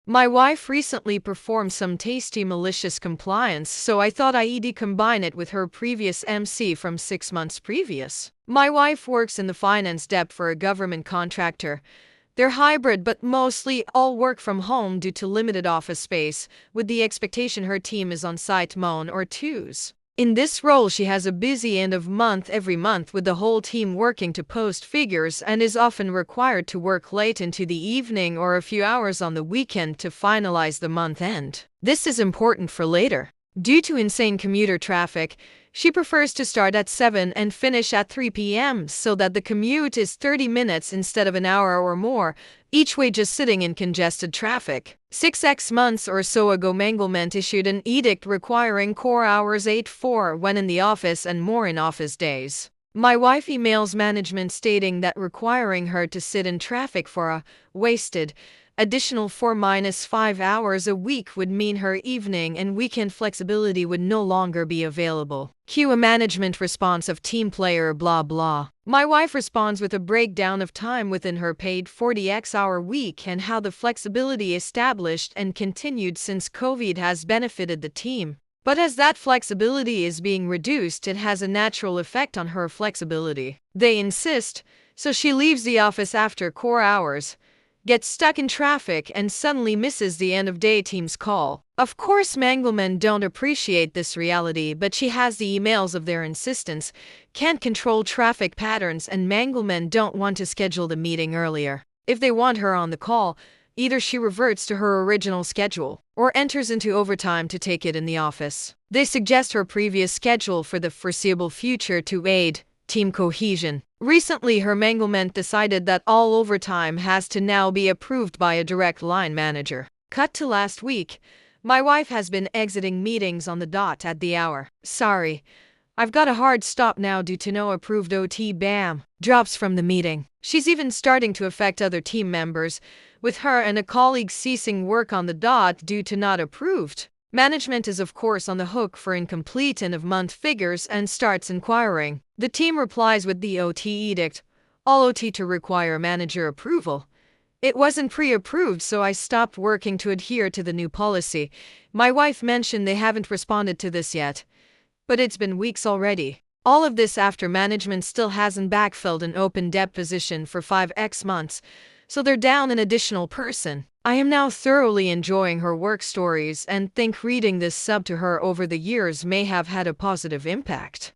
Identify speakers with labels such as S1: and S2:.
S1: My wife recently performed some tasty malicious compliance, so I thought I'd combine it with her previous MC from 6 months previous. My wife works in the finance dep for a government contractor. They're hybrid but mostly all work from home due to limited office space, with the expectation her team is on site one or twos. In this role, she has a busy end of month every month with the whole team working to post figures and is often required to work late into the evening or a few hours on the weekend to finalize the month end. This is important for later. Due to insane commuter traffic, she prefers to start at 7 and finish at 3 p.m. so that the commute is 30 minutes instead of an hour or more, each way just sitting in congested traffic. 6 months or so ago, Manglement issued an edict requiring core hours 8-4 when in the office and more in office days. My wife emails management stating that requiring her to sit in traffic for a wasted additional 4-5 hours a week would mean her evening and weekend flexibility would no longer be available. Cue a management response of team player blah blah. My wife responds with a breakdown of time within her paid 40-hour week and how the flexibility established and continued since COVID has benefited the team. But as that flexibility is being reduced, it has a natural effect on her flexibility. They insist, so she leaves the office after core hours, gets stuck in traffic, and suddenly misses the end-of-day team's call. Of course, Manglemen don't appreciate this reality, but she has the emails of their insistence, can't control traffic patterns, and Manglemen don't want to schedule the meeting earlier. If they want her on the call, either she reverts to her original schedule or enters into overtime to take it in the office. They suggest her previous schedule for the foreseeable future to aid team cohesion. Recently, her Manglement decided that all overtime has to now be approved by a direct line manager. Cut to last week. My wife has been exiting meetings on the dot at the hour. Sorry, I've got a hard stop now due to no approved OT. Bam! Drops from the meeting. She's even starting to affect other team members, with her and a colleague ceasing work on the dot due to not approved. Management is of course on the hook for incomplete end-of-month figures and starts inquiring. The team replies with the OT edict, all OT to require manager approval. It wasn't pre-approved, so I stopped working to adhere to the new policy. My wife mentioned they haven't responded to this yet, but it's been weeks already. All of this after management still hasn't backfilled an open dep position for 5 months, so they're down an additional person. I am now thoroughly enjoying her work stories and think reading this sub to her over the years may have had a positive impact.